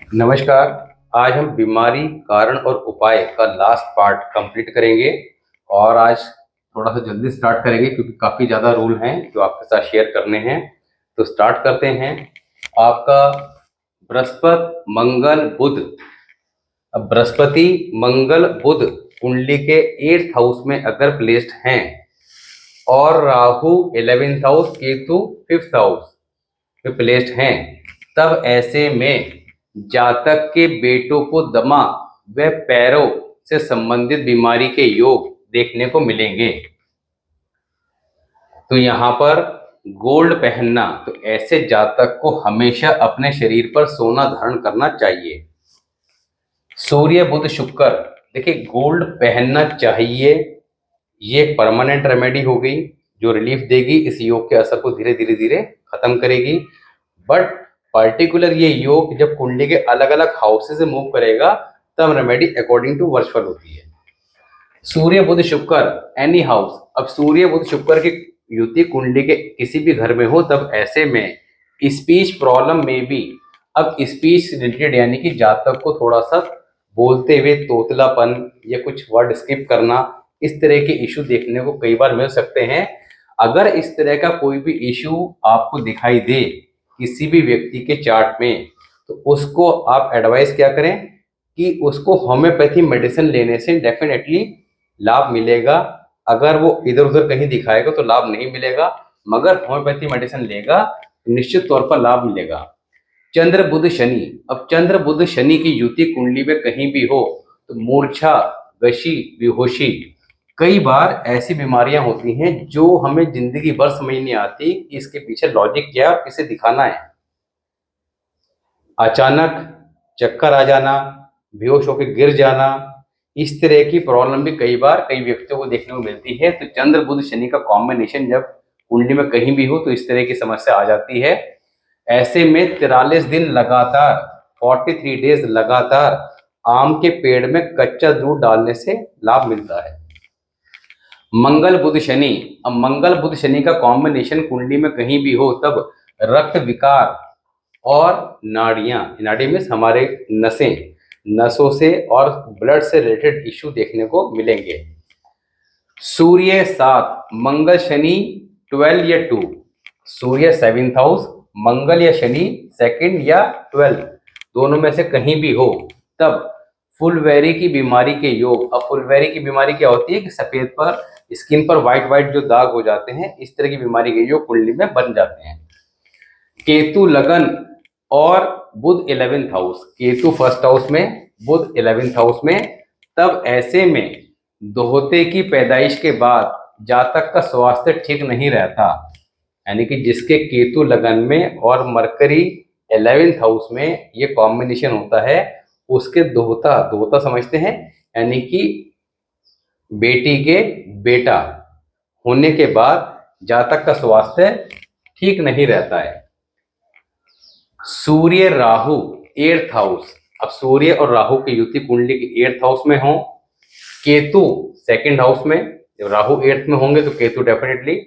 नमस्कार। आज हम बीमारी, कारण और उपाय का लास्ट पार्ट कंप्लीट करेंगे और आज थोड़ा सा जल्दी स्टार्ट करेंगे क्योंकि काफ़ी ज़्यादा रूल हैं जो आपके साथ शेयर करने हैं। तो स्टार्ट करते हैं। आपका बृहस्पति, मंगल, बुध। अब बृहस्पति, मंगल, बुध कुंडली के 8th हाउस में अगर प्लेस्ड हैं और Rahu 11th house, Ketu 5th house में प्लेस्ड हैं, तब ऐसे में जातक के बेटों को दमा व पैरों से संबंधित बीमारी के योग देखने को मिलेंगे। तो यहाँ पर गोल्ड पहनना, तो ऐसे जातक को हमेशा अपने शरीर पर सोना धारण करना चाहिए। सूर्य, बुध, शुक्र, देखिए गोल्ड पहनना चाहिए। ये परमानेंट रेमेडी हो गई जो रिलीफ देगी, इस योग के असर को धीरे धीरे धीरे खत्म करेगी। बट पर्टिकुलर ये योग जब कुंडली के अलग अलग हाउसेस से मूव करेगा तब रेमेडी अकॉर्डिंग टू वर्चुअल होती है। सूर्य, बुध, शुक्र एनी हाउस, अब सूर्य, बुध, शुक्र की युति कुंडली के किसी भी घर में हो तब ऐसे में स्पीच प्रॉब्लम में भी, अब स्पीच रिलेटेड यानी कि जातक को थोड़ा सा बोलते हुए तोतलापन या कुछ वर्ड स्किप करना, इस तरह के इशू देखने को कई बार मिल सकते हैं। अगर इस तरह का कोई भी इशू आपको दिखाई दे किसी भी व्यक्ति के चार्ट में, तो उसको आप एडवाइस क्या करें कि उसको होम्योपैथी मेडिसिन लेने से डेफिनेटली लाभ मिलेगा। अगर वो इधर उधर कहीं दिखाएगा तो लाभ नहीं मिलेगा, मगर होम्योपैथी मेडिसिन लेगा तो निश्चित तौर पर लाभ मिलेगा। चंद्र, बुध, शनि, अब चंद्र, बुध, शनि की युति कुंडली में कहीं भी हो तो मूर्छा, वशी, बेहोशी, कई बार ऐसी बीमारियां होती हैं जो हमें जिंदगी भर समझ नहीं आती कि इसके पीछे लॉजिक क्या है, किसे दिखाना है। अचानक चक्कर आ जाना, बेहोश होकर गिर जाना, इस तरह की प्रॉब्लम भी कई बार कई व्यक्तियों को देखने को मिलती है। तो चंद्र, बुध, शनि का कॉम्बिनेशन जब कुंडली में कहीं भी हो तो इस तरह की समस्या आ जाती है। ऐसे में 43 दिन लगातार, 43 डेज लगातार आम के पेड़ में कच्चा दूध डालने से लाभ मिलता है। मंगल, बुध, शनि, अब मंगल, बुध, शनि का कॉम्बिनेशन कुंडली में कहीं भी हो तब रक्त विकार और नाड़ियां, नाड़ी में हमारे नसें, नसों से और ब्लड से रिलेटेड इश्यू देखने को मिलेंगे। सूर्य 7, मंगल, शनि 12 या 2, सूर्य 7th हाउस, मंगल या शनि 2nd या 12, दोनों में से कहीं भी हो तब फुलवेरी की बीमारी के योग। अब फुलवेरी की बीमारी क्या होती है कि सफेद पर स्किन पर व्हाइट व्हाइट जो दाग हो जाते हैं, इस तरह की बीमारी के योग कुंडली में बन जाते हैं। केतु, लगन और बुध 11th house, Ketu 1st house में, बुध 11th हाउस में, तब ऐसे में दोहते की पैदाइश के बाद जातक का स्वास्थ्य ठीक नहीं रहता। यानी कि जिसके केतु लगन में और मरकरी 11th हाउस में ये कॉम्बिनेशन होता है, उसके दोहता, दोहता समझते हैं यानी कि बेटी के बेटा होने के बाद जातक का स्वास्थ्य ठीक नहीं रहता है। सूर्य, राहु 8th हाउस, अब सूर्य और राहु की युति कुंडली के 8th हाउस में हो, केतु 2nd हाउस में, जब राहु 8th में होंगे तो केतु डेफिनेटली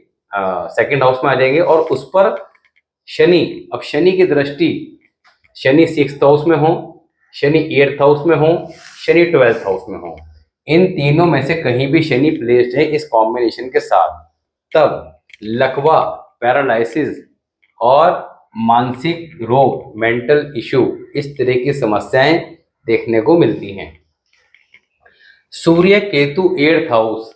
2nd हाउस में आ जाएंगे और उस पर शनि, अब शनि की दृष्टि, शनि 6th हाउस में हो, शनि 8th हाउस में हो, शनि 12th हाउस में हो, इन तीनों में से कहीं भी शनि प्लेस्ड है इस कॉम्बिनेशन के साथ, तब लकवा, पैरालिसिस और मानसिक रोग, मेंटल इश्यू, इस तरह की समस्याएं देखने को मिलती हैं। सूर्य, केतु 8th हाउस,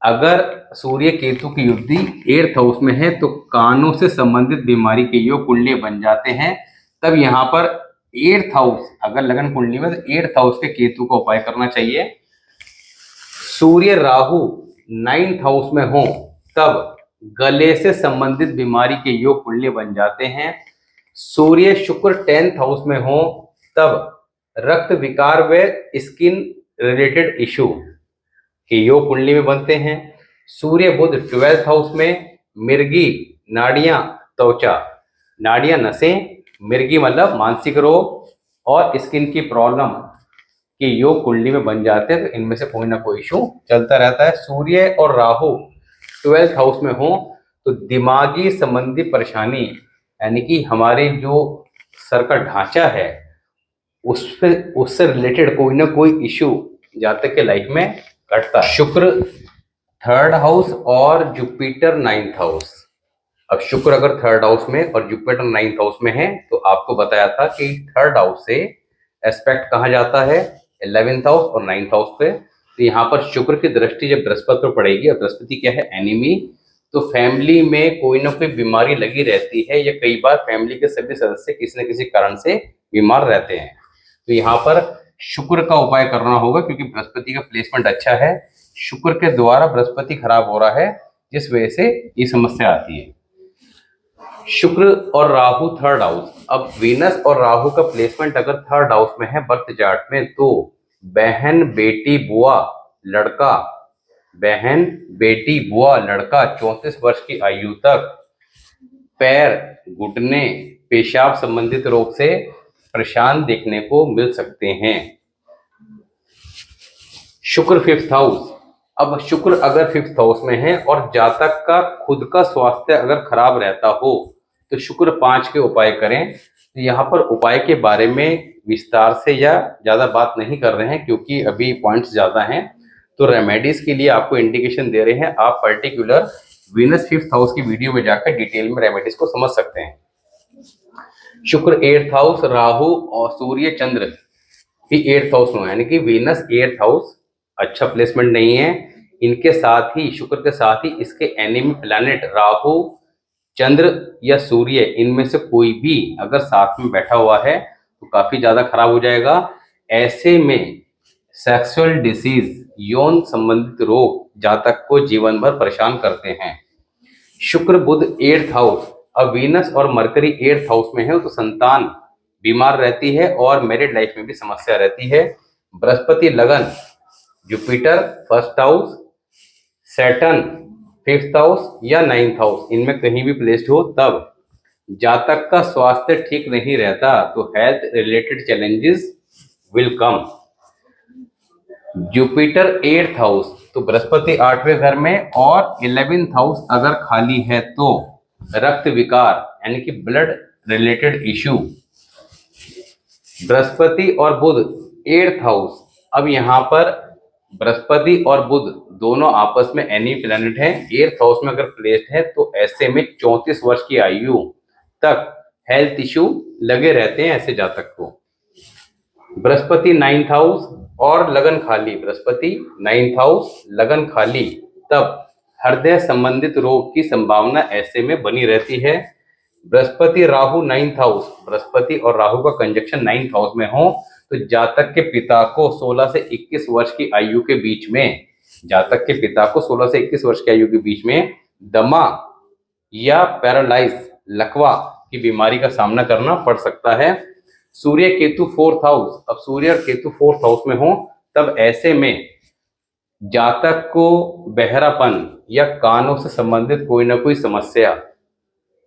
अगर सूर्य केतु की युति 8th हाउस में है तो कानों से संबंधित बीमारी के योग कुंडली बन जाते हैं। तब यहाँ पर 8th हाउस अगर लगन कुंडली में तो 8th हाउस के केतु का उपाय करना चाहिए। सूर्य, राहु 9th हाउस में हो तब गले से संबंधित बीमारी के योग कुंडली बन जाते हैं। सूर्य, शुक्र 10th हाउस में हो तब रक्त विकार व स्किन रिलेटेड इशू के योग कुंडली में बनते हैं। सूर्य, बुध 12th हाउस में, मिर्गी, नाड़ियां, त्वचा, नाड़ियां, नसें, मिर्गी मतलब मानसिक रोग और स्किन की प्रॉब्लम के योग कुंडली में बन जाते हैं। तो इनमें से कोई ना कोई इशू चलता रहता है। सूर्य और राहु 12th हाउस में हो तो दिमागी संबंधी परेशानी, यानी कि हमारे जो सर का ढांचा है उससे रिलेटेड कोई ना कोई इश्यू जातक के लाइफ में घटता है। शुक्र थर्ड हाउस और जुपिटर नाइन्थ हाउस। अब शुक्र अगर थर्ड हाउस में और जुपिटर नाइन्थ हाउस में है तो आपको बताया था कि थर्ड हाउस से एस्पेक्ट कहाँ जाता है, 11th हाउस और 9th हाउस पे। तो यहाँ पर शुक्र की दृष्टि जब बृहस्पति पर पड़ेगी, और बृहस्पति क्या है, एनिमी, तो फैमिली में कोई ना कोई बीमारी लगी रहती है, या कई बार फैमिली के सभी सदस्य किसी न किसी कारण से बीमार रहते हैं। तो यहाँ पर शुक्र का उपाय करना होगा, क्योंकि बृहस्पति का प्लेसमेंट अच्छा है। शुक्र के द्वारा बृहस्पति खराब हो रहा है, जिस वजह से ये समस्या आती है। शुक्र और राहु थर्ड हाउस। अब वीनस और राहु का प्लेसमेंट अगर थर्ड हाउस में है बर्थ चार्ट में, तो बहन बेटी बुआ लड़का, बहन बेटी बुआ लड़का 34 वर्ष की आयु तक पैर, घुटने, पेशाब संबंधित रोग से परेशान देखने को मिल सकते हैं। शुक्र फिफ्थ हाउस। अब शुक्र अगर फिफ्थ हाउस में है और जातक का खुद का स्वास्थ्य अगर खराब रहता हो तो शुक्र 5 के उपाय करें। तो यहाँ पर उपाय के बारे में विस्तार से या ज़्यादा बात नहीं कर रहे हैं, क्योंकि अभी पॉइंट्स ज़्यादा हैं। तो रेमेडीज के लिए आपको इंडिकेशन दे रहे हैं, आप पर्टिकुलर वीनस फिफ्थ हाउस की वीडियो में जाकर डिटेल में रेमेडीज को समझ सकते हैं। शुक्र एट्थ हाउस, राहु और सूर्य चंद्र भी एट्थ हाउस में, यानी कि वीनस एट्थ हाउस अच्छा प्लेसमेंट नहीं है। इनके साथ ही, शुक्र के साथ ही इसके एनिमी प्लैनेट राहु, चंद्र या सूर्य, इनमें से कोई भी अगर साथ में बैठा हुआ है तो काफी ज्यादा खराब हो जाएगा। ऐसे में सेक्सुअल डिसीज, यौन संबंधित रोग जातक को जीवन भर परेशान करते हैं। शुक्र बुध एट्थ हाउस। अब वीनस और मरकरी एट्थ हाउस में है तो संतान बीमार रहती है और मैरिड लाइफ में भी समस्या रहती है। बृहस्पति लगन, Jupiter first house, Saturn fifth house या 9th हाउस, इनमें कहीं भी प्लेस्ड हो तब जातक का स्वास्थ्य ठीक नहीं रहता, तो health related challenges will come. Jupiter 8th house, तो बृहस्पति 8वें घर में और 11th हाउस अगर खाली है तो रक्त विकार यानी कि ब्लड रिलेटेड इश्यू। बृहस्पति और बुध 8th हाउस। अब यहाँ पर बृहस्पति और बुध दोनों आपस में एनी प्लैनेट हैं, 8th हाउस में अगर प्लेस्ड है तो ऐसे में 34 वर्ष की आयु तक हेल्थ इश्यू लगे रहते हैं ऐसे जातक को। बृहस्पति 9th हाउस और लगन खाली, बृहस्पति 9th हाउस लगन खाली, तब हृदय संबंधित रोग की संभावना ऐसे में बनी रहती है। बृहस्पति राहु 9th हाउस, बृहस्पति और राहु का कंजक्शन 9th हाउस में हो तो जातक के पिता को 16 से 21 वर्ष की आयु के बीच में, जातक के पिता को 16 से 21 वर्ष की आयु के बीच में दमा या पैरालाइज, लकवा की बीमारी का सामना करना पड़ सकता है। सूर्य केतु 4th हाउस। अब सूर्य और केतु 4th हाउस में हो तब ऐसे में जातक को बहरापन या कानों से संबंधित कोई ना कोई समस्या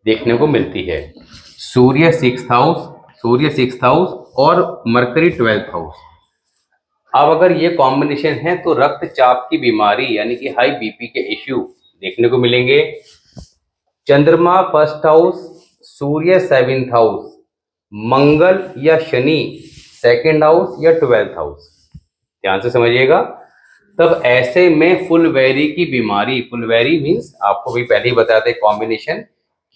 देखने को मिलती है। सूर्य 6th हाउस और मरकरी 12th हाउस। अब अगर ये कॉम्बिनेशन है तो रक्तचाप की बीमारी यानी कि हाई बीपी के इश्यू देखने को मिलेंगे। चंद्रमा 1st हाउस, सूर्य 7th हाउस, मंगल या शनि 2nd हाउस या 12th हाउस, ध्यान से समझिएगा। तब ऐसे में फुलवैरी की बीमारी, फुलवैरी मीन्स आपको भी पहले ही बताया था कॉम्बिनेशन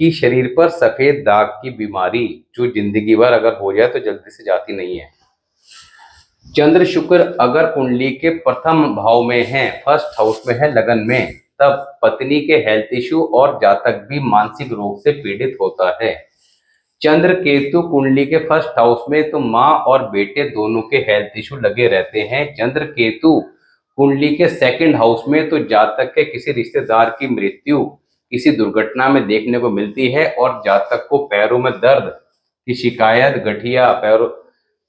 कि शरीर पर सफेद दाग की बीमारी जो जिंदगी भर अगर हो जाए तो जल्दी से जाती नहीं है। चंद्र शुक्र अगर कुंडली के प्रथम भाव में है, फर्स्ट हाउस में है, लगन में, तब पत्नी के हेल्थ इश्यू और जातक भी मानसिक रोग से पीड़ित होता है। चंद्र केतु कुंडली के फर्स्ट हाउस में तो माँ और बेटे दोनों के हेल्थ इश्यू लगे रहते हैं। चंद्र केतु कुंडली के 2nd हाउस में तो जातक के किसी रिश्तेदार की मृत्यु किसी दुर्घटना में देखने को मिलती है और जातक को पैरों में दर्द की शिकायत, गठिया, पैरों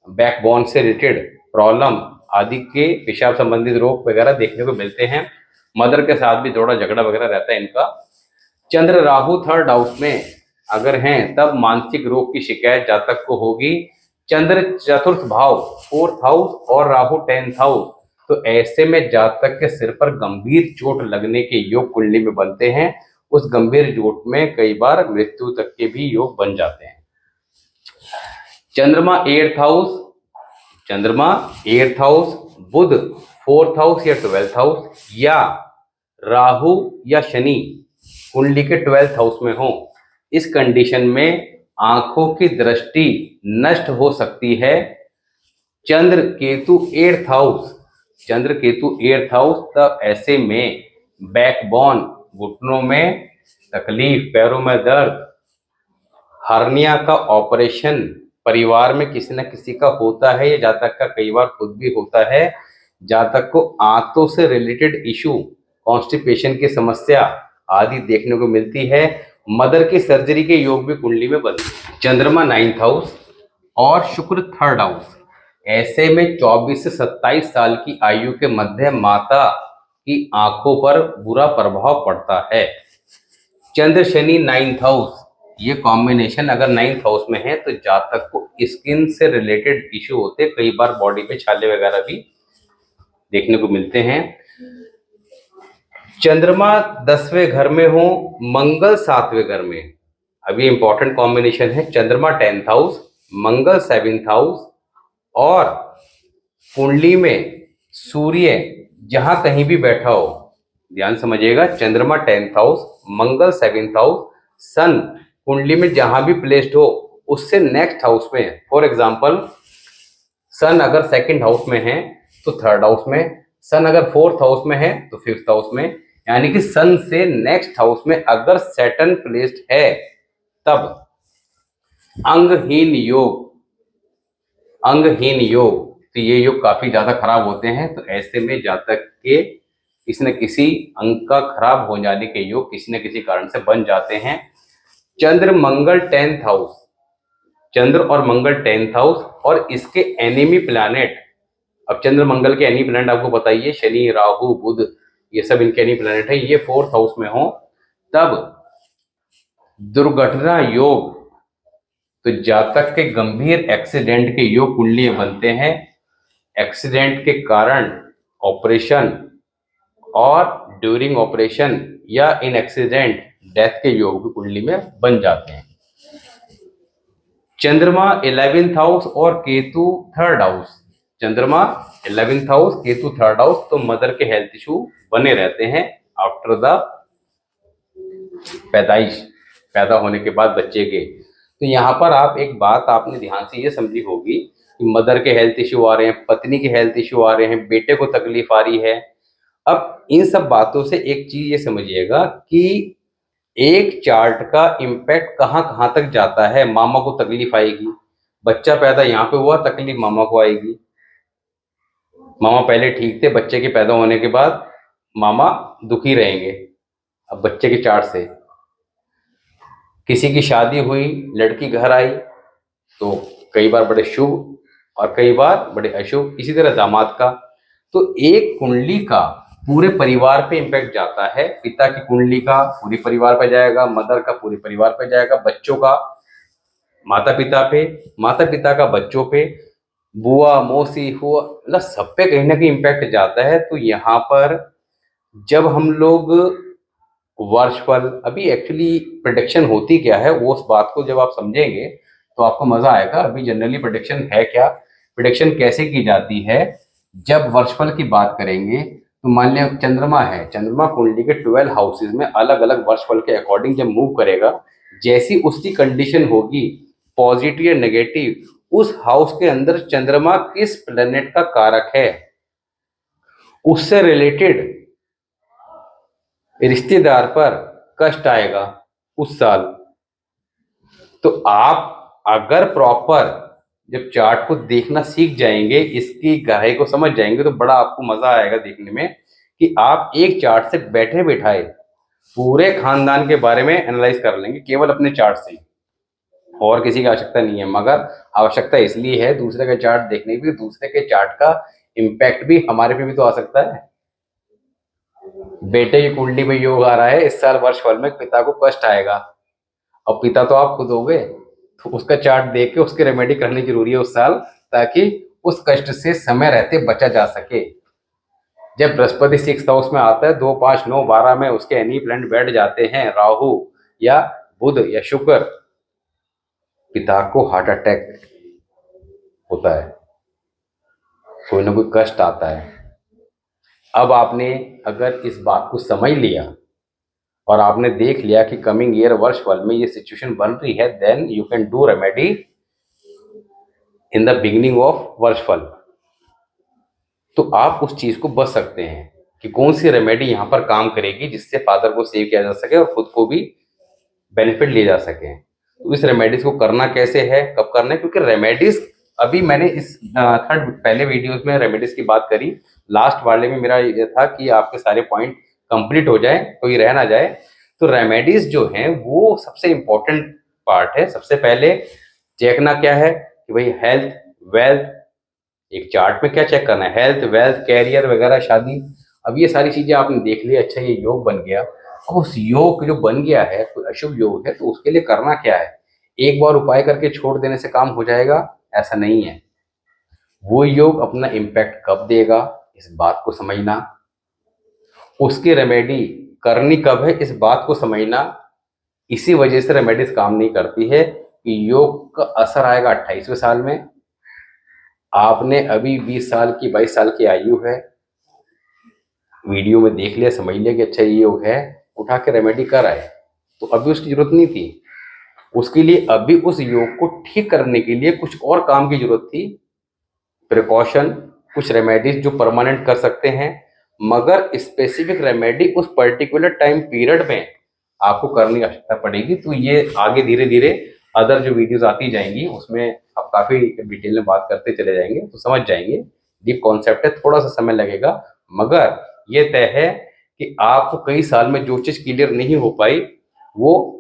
बैकबोन से रिलेटेड प्रॉब्लम आदि के पेशाब संबंधित रोग वगैरह देखने को मिलते हैं। मदर के साथ भी थोड़ा झगड़ा वगैरह रहता है इनका। चंद्र राहु 3rd हाउस में अगर हैं तब मानसिक रोग की शिकायत जातक को होगी। चंद्र 4th भाव 4th हाउस और राहु 10th हाउस, तो ऐसे में जातक के सिर पर गंभीर चोट लगने के योग कुंडली में बनते हैं। उस गंभीर चोट में कई बार मृत्यु तक के भी योग बन जाते हैं। चंद्रमा 8th हाउस चंद्रमा 8th हाउस, बुध 4th हाउस या 12th हाउस, या राहु या शनि कुंडली के 12th हाउस में हो, इस कंडीशन में आंखों की दृष्टि नष्ट हो सकती है। चंद्र केतु 8th हाउस, चंद्र केतु 8th हाउस, तब ऐसे में बैकबोन, घुटनों में तकलीफ, पैरों में दर्द, हर्निया का ऑपरेशन परिवार में किसी न किसी का होता है, या जातक का कई बार खुद भी होता है। जातक को आंतों से रिलेटेड इशू, कॉन्स्टिपेशन की समस्या आदि देखने को मिलती है। मदर की सर्जरी के योग भी कुंडली में बनते हैं। चंद्रमा 9th हाउस और शुक्र 3rd हाउस, ऐसे में 24 से 27 साल की आयु के मध्य माता की आंखों पर बुरा प्रभाव पड़ता है। चंद्र शनि 9th हाउस, ये कॉम्बिनेशन अगर 9th हाउस में है तो जातक को स्किन से रिलेटेड इश्यू होते हैं, कई बार बॉडी पे छाले वगैरह भी देखने को मिलते हैं। चंद्रमा 10वें घर में हो, मंगल 7वें घर में, अभी इंपॉर्टेंट कॉम्बिनेशन है। चंद्रमा 10th हाउस, मंगल 7th हाउस, और कुंडली में सूर्य जहां कहीं भी बैठा हो, ध्यान समझिएगा, चंद्रमा 10th हाउस, मंगल 7th हाउस, सन कुंडली में जहां भी प्लेस्ड हो उससे नेक्स्ट हाउस में, फॉर एग्जांपल सन अगर 2nd हाउस में है तो 3rd हाउस में, सन अगर 4th हाउस में है तो 5th हाउस में, यानी कि सन से नेक्स्ट हाउस में अगर सैटर्न प्लेस्ड है तब अंगहीन योग, अंगहीन योग, तो ये योग काफी ज्यादा खराब होते हैं। तो ऐसे में जातक के किसी न किसी अंग का खराब हो जाने के योग किसी न किसी कारण से बन जाते हैं। चंद्र मंगल 10th हाउस, चंद्र और मंगल 10th हाउस और इसके एनिमी प्लैनेट, अब चंद्र मंगल के एनिमी प्लैनेट आपको बताइए, शनि राहु बुध, ये सब इनके एनिमी प्लैनेट है, ये 4th हाउस में हो तब दुर्घटना योग, तो जातक के गंभीर एक्सीडेंट के योग कुंडली में बनते हैं। एक्सीडेंट के कारण ऑपरेशन और ड्यूरिंग ऑपरेशन या इन एक्सीडेंट डेथ के योग भी कुंडली में बन जाते हैं। चंद्रमा 11th हाउस और केतु 3rd हाउस, चंद्रमा 11th house, Ketu 3rd house, तो मदर के हेल्थ इशू बने रहते हैं आफ्टर द पैदाइश, पैदा होने के बाद बच्चे के। तो यहाँ पर आप एक बात आपने ध्यान से ये समझी होगी कि मदर के हेल्थ इशू आ रहे हैं, पत्नी के हेल्थ इशू आ रहे हैं, बेटे को तकलीफ आ रही है। अब इन सब बातों से एक चीज ये समझिएगा कि एक चार्ट का इम्पैक्ट कहाँ कहाँ तक जाता है। मामा को तकलीफ आएगी, बच्चा पैदा यहाँ पे हुआ, तकलीफ मामा को आएगी। मामा पहले ठीक थे, बच्चे के पैदा होने के बाद मामा दुखी रहेंगे। अब बच्चे के चार्ट से किसी की शादी हुई, लड़की घर आई तो कई बार बड़े शुभ और कई बार बड़े अशुभ, इसी तरह दामाद का। तो एक कुंडली का पूरे परिवार पे इम्पैक्ट जाता है। पिता की कुंडली का पूरे परिवार पे जाएगा, मदर का पूरे परिवार पे जाएगा, बच्चों का माता पिता पे, माता पिता का बच्चों पे, बुआ मौसी हुआ, मतलब सब पे कहीं ना कहीं इम्पैक्ट जाता है। तो यहाँ पर जब हम लोग वर्षफल, अभी एक्चुअली प्रोडिक्शन होती क्या है वो उस बात को जब आप समझेंगे तो आपको मजा आएगा। अभी जनरली प्रोडिक्शन है क्या, प्रोडिक्शन कैसे की जाती है, जब वर्षफल की बात करेंगे तो मान लिया चंद्रमा है, चंद्रमा कुंडली के 12 हाउसेज में अलग अलग वर्षफल के अकॉर्डिंग जब मूव करेगा, जैसी उसकी कंडीशन होगी पॉजिटिव या नेगेटिव, उस हाउस के अंदर चंद्रमा किस प्लेनेट का कारक है, उससे रिलेटेड रिश्तेदार पर कष्ट आएगा उस साल। तो आप अगर प्रॉपर जब चार्ट को देखना सीख जाएंगे, इसकी गहराई को समझ जाएंगे, तो बड़ा आपको मजा आएगा देखने में कि आप एक चार्ट से बैठे बैठाए पूरे खानदान के बारे में एनालाइज कर लेंगे केवल अपने चार्ट से। और किसी की आवश्यकता नहीं है, मगर आवश्यकता इसलिए है दूसरे का चार्ट देखने की, दूसरे के चार्ट का इम्पैक्ट भी हमारे पे भी तो आ सकता है। बेटे की कुंडली में योग आ रहा है इस साल वर्षफल में, पिता को कष्ट आएगा, और पिता तो आप खुद हो गए, तो उसका चार्ट देख के उसकी रेमेडी करनी जरूरी है उस साल, ताकि उस कष्ट से समय रहते बचा जा सके। जब बृहस्पति 6th हाउस में आता है, 2 5 9 12 में उसके एनी प्लैनेट बैठ जाते हैं, राहु या बुध या शुक्र, पिता को हार्ट अटैक होता है। कोई ना कोई कष्ट आता है। अब आपने अगर इस बात को समझ लिया और आपने देख लिया कि कमिंग ईयर वर्षफल में ये सिचुएशन बन रही है, then you can do remedy in the beginning of वर्षफल। तो आप उस चीज को बच सकते हैं कि कौन सी रेमेडी यहाँ पर काम करेगी जिससे फादर को सेव किया जा सके और खुद को भी बेनिफिट लिए जा सके। तो इस रेमेडीज को करना कैसे है, कब करना है, क्योंकि रेमेडीज अभी मैंने इस थर्ड पहले वीडियोस में रेमेडीज की बात करी, लास्ट वाले में मेरा ये था कि आपके सारे पॉइंट कंप्लीट हो जाए, कोई रह ना जाए। तो रेमेडीज जो हैं वो सबसे इंपॉर्टेंट पार्ट है। सबसे पहले देखना क्या है कि भाई हेल्थ, वेल्थ, एक चार्ट में क्या चेक करना है, हेल्थ, वेल्थ, कैरियर वगैरह, शादी। अब ये सारी चीजें आपने देख ली, अच्छा ये योग बन गया। अब उस योग जो बन गया है, कोई अशुभ योग है, तो उसके लिए करना क्या है। एक बार उपाय करके छोड़ देने से काम हो जाएगा, ऐसा नहीं है। वो योग अपना इम्पैक्ट कब देगा, इस बात को समझना। उसकी रेमेडी करनी कब है, इस बात को समझना। इसी वजह से रेमेडीज काम नहीं करती है कि योग का असर आएगा 28वें साल में। आपने अभी 20 साल की 22 साल की आयु है, वीडियो में देख लिया, समझ लिया कि अच्छा ये योग है, उठा के रेमेडी कर आए, तो अभी उसकी जरूरत नहीं थी। उसके लिए अभी उस योग को ठीक करने के लिए कुछ और काम की जरूरत थी, प्रिकॉशन, कुछ रेमेडीज जो परमानेंट कर सकते हैं। मगर स्पेसिफिक रेमेडी उस पर्टिकुलर टाइम पीरियड में आपको करने की आवश्यकता पड़ेगी। तो ये आगे धीरे धीरे अदर जो वीडियोस आती जाएंगी उसमें आप काफी डिटेल में बात करते चले जाएंगे, तो समझ जाएंगे। डीप कॉन्सेप्ट है, थोड़ा सा समय लगेगा, मगर ये तय है कि आपको कई साल में जो चीज क्लियर नहीं हो पाई वो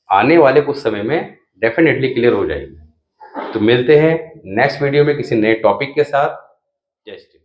आने वाले कुछ समय में डेफिनेटली क्लियर हो जाएगी। तो मिलते हैं नेक्स्ट वीडियो में किसी नए टॉपिक के साथ। जय श्री